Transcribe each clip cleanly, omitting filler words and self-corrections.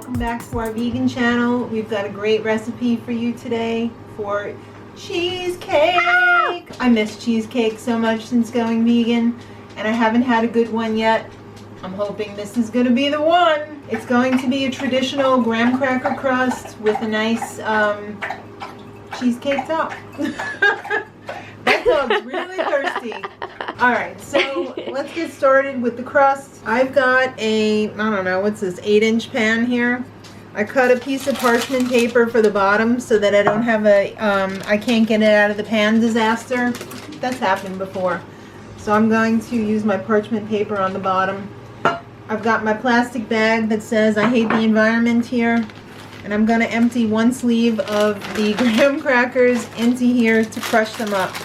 welcome back to our vegan channel. We've got a great recipe for you today for cheesecake. I miss cheesecake so much since going vegan, and I haven't had a good one yet. I'm hoping this is going to be the one. It's going to be a traditional graham cracker crust with a nice cheesecake top. That dog's really thirsty. Alright, so let's get started with the crust. I've got a, I don't know, what's this, 8-inch pan here. I cut a piece of parchment paper for the bottom so that I don't have a, I can't get it out of the pan disaster. That's happened before. So I'm going to use my parchment paper on the bottom. I've got my plastic bag that says I hate the environment here. And I'm going to empty one sleeve of the graham crackers into here to crush them up.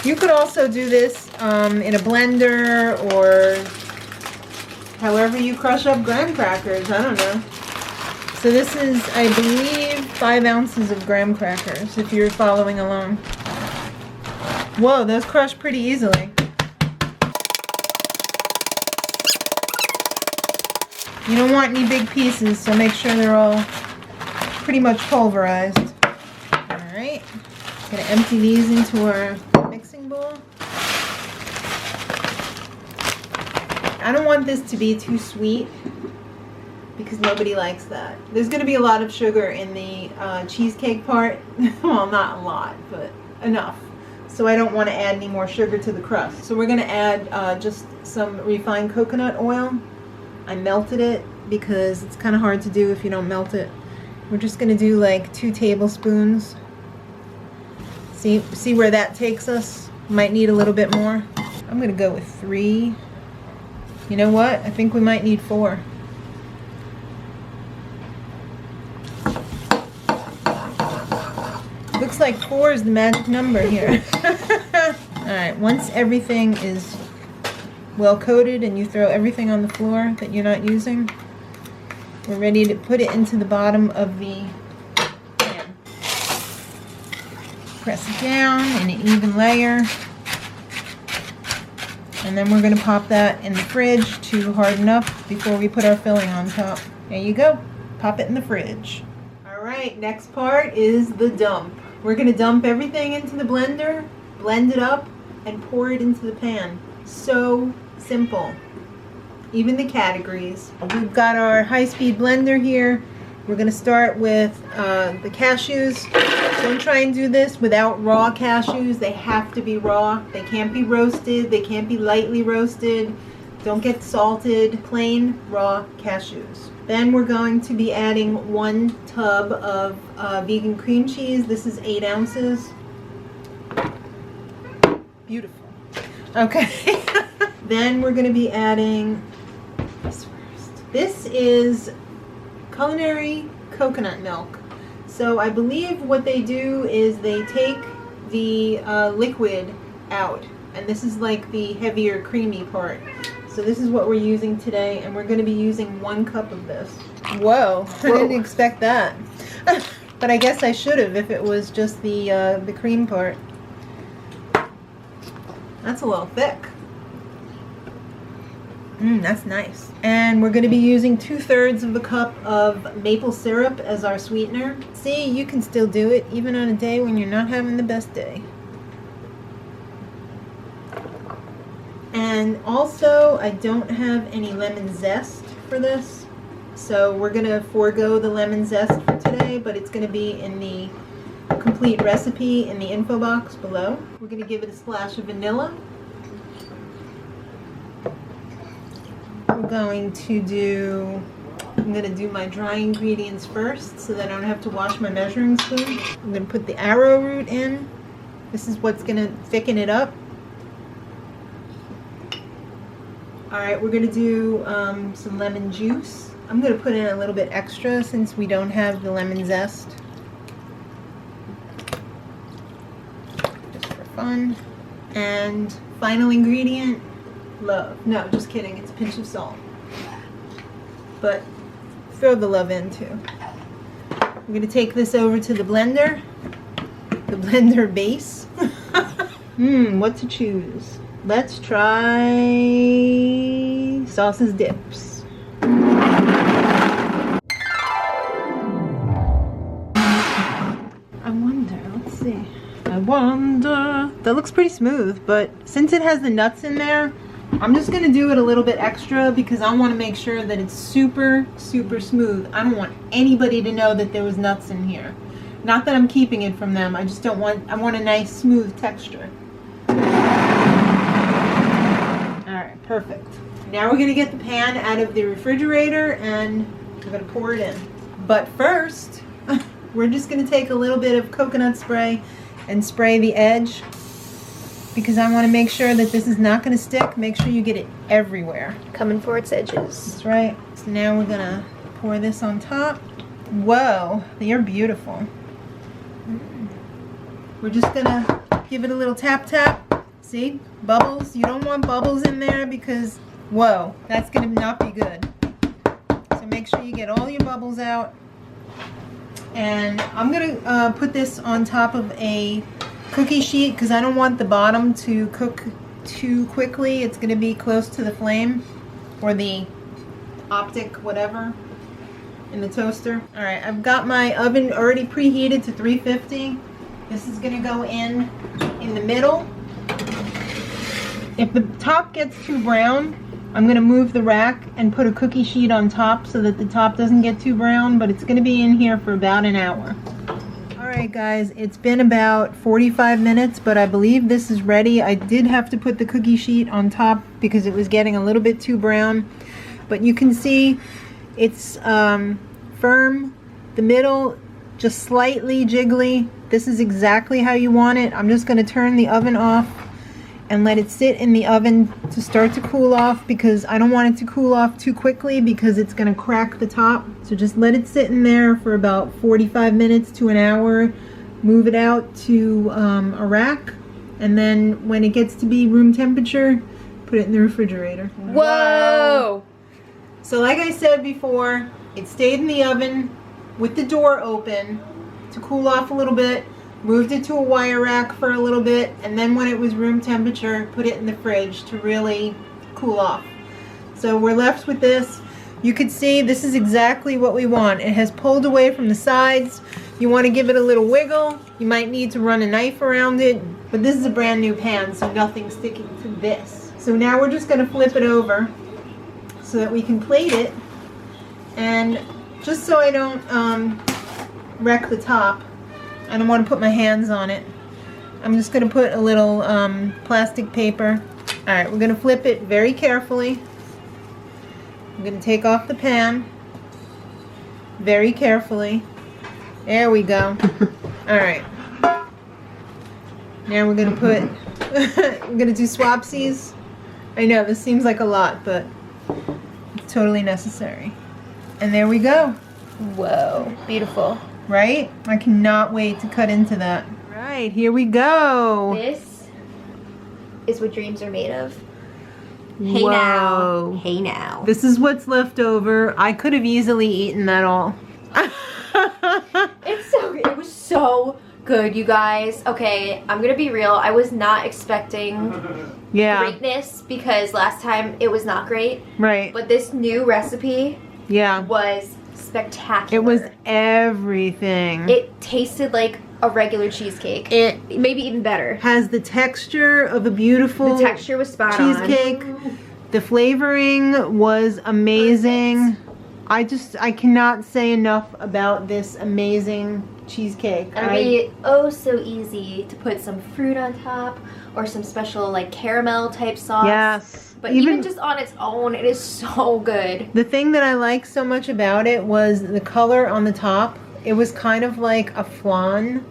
You could also do this in a blender or however you crush up graham crackers. I don't know. So this is, I believe, 5 ounces of graham crackers if you're following along. Whoa, those crush pretty easily. You don't want any big pieces, so make sure they're all pretty much pulverized. Alright, gonna empty these into our mixing bowl. I don't want this to be too sweet because nobody likes that. There's gonna be a lot of sugar in the cheesecake part. Well, not a lot, but enough. So I don't want to add any more sugar to the crust. So we're gonna add just some refined coconut oil. I melted it because it's kind of hard to do if you don't melt it. We're just going to do like 2 tablespoons. See where that takes us? Might need a little bit more. I'm going to go with 3. You know what? I think we might need 4. Looks like 4 is the magic number here. Alright, once everything is well coated and you throw everything on the floor that you're not using, we're ready to put it into the bottom of the pan. Press it down in an even layer, and then we're going to pop that in the fridge to harden up before we put our filling on top. There you go. Pop it in the fridge. Alright, next part is the dump. We're going to dump everything into the blender, blend it up, and pour it into the pan. So simple. Even the categories. We've got our high-speed blender here. We're going to start with the cashews. Don't try and do this without raw cashews. They have to be raw. They can't be roasted. They can't be lightly roasted. Don't get salted. Plain raw cashews. Then we're going to be adding 1 tub of vegan cream cheese. This is 8 ounces. Beautiful. Okay. Then we're going to be adding this first. This is culinary coconut milk. So I believe what they do is they take the liquid out, and this is like the heavier creamy part. So this is what we're using today, and we're going to be using 1 cup of this. Whoa, I didn't expect that. But I guess I should have if it was just the cream part. That's a little thick. That's nice. And we're going to be using 2/3 of a cup of maple syrup as our sweetener. See, you can still do it even on a day when you're not having the best day. And also, I don't have any lemon zest for this, so we're going to forego the lemon zest for today, but it's going to be in the complete recipe in the info box below. We're going to give it a splash of vanilla. I'm going to do my dry ingredients first so that I don't have to wash my measuring spoon. I'm going to put the arrowroot in. This is what's going to thicken it up. Alright, we're going to do some lemon juice. I'm going to put in a little bit extra since we don't have the lemon zest. Just for fun. And final ingredient, love. No, just kidding. It's a pinch of salt. But throw the love in too. I'm going to take this over to the blender. The blender base. What to choose? Let's try sauces dips. wonder. That looks pretty smooth, but since it has the nuts in there, I'm just gonna do it a little bit extra because I want to make sure that it's super, super smooth. I don't want anybody to know that there was nuts in here. Not that I'm keeping it from them. I just don't want, I want a nice smooth texture. Alright, perfect. Now we're gonna get the pan out of the refrigerator and we're gonna pour it in. But first, we're just gonna take a little bit of coconut spray and spray the edge because I want to make sure that this is not going to stick. Make sure you get it everywhere. Coming for its edges. That's right. So now we're going to pour this on top. Whoa, they're beautiful. We're just going to give it a little tap tap. See? Bubbles. You don't want bubbles in there because, whoa, that's going to not be good. So make sure you get all your bubbles out. And I'm going to put this on top of a cookie sheet because I don't want the bottom to cook too quickly. It's going to be close to the flame or the optic whatever in the toaster. Alright, I've got my oven already preheated to 350. This is going to go in the middle. If the top gets too brown, I'm going to move the rack and put a cookie sheet on top so that the top doesn't get too brown, but it's going to be in here for about an hour. Alright guys, it's been about 45 minutes, but I believe this is ready. I did have to put the cookie sheet on top because it was getting a little bit too brown. But you can see it's firm, the middle just slightly jiggly. This is exactly how you want it. I'm just going to turn the oven off and let it sit in the oven to start to cool off because I don't want it to cool off too quickly because it's going to crack the top. So just let it sit in there for about 45 minutes to an hour. Move it out to a rack, and then when it gets to be room temperature, put it in the refrigerator. Whoa! So like I said before, it stayed in the oven with the door open to cool off a little bit. Moved it to a wire rack for a little bit, and then when it was room temperature, put it in the fridge to really cool off. So we're left with this. You can see this is exactly what we want. It has pulled away from the sides. You want to give it a little wiggle. You might need to run a knife around it, but this is a brand new pan, so nothing's sticking to this. So now we're just going to flip it over so that we can plate it. And just so I don't wreck the top, I don't want to put my hands on it, I'm just going to put a little plastic paper. Alright, we're going to flip it very carefully. I'm going to take off the pan very carefully. There we go. Alright. Now we're going to put, we're going to do swapsies. I know, this seems like a lot, but it's totally necessary. And there we go. Whoa, beautiful. Right? I cannot wait to cut into that. Right, here we go. This is what dreams are made of. Hey Whoa. now. Hey now. This is what's left over. I could have easily eaten that all. It was so good, you guys. Okay, I'm gonna be real. I was not expecting greatness because last time it was not great. Right. But this new recipe was spectacular. It was everything. It tasted like a regular cheesecake. It maybe even better. Has the texture of a beautiful The texture was spot cheesecake. on. The flavoring was amazing. Perfect. I cannot say enough about this amazing cheesecake. And it'd be oh so easy to put some fruit on top or some special like caramel type sauce. Yes. But even just on its own, it is so good. The thing that I liked so much about it was the color on the top. It was kind of like a flan.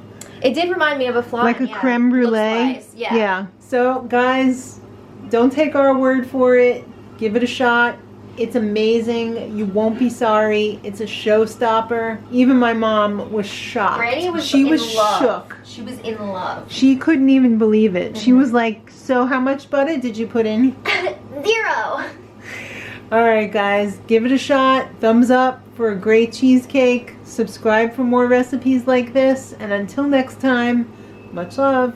It did remind me of a flan. Like a creme brulee. Yeah. So guys, don't take our word for it. Give it a shot. It's amazing. You won't be sorry. It's a showstopper. Even my mom was shocked. Granny was She in was love. shook. She was in love. She couldn't even believe it. She was like, so how much butter did you put in? 0. Alright guys, give it a shot. Thumbs up for a great cheesecake. Subscribe for more recipes like this. And until next time, much love.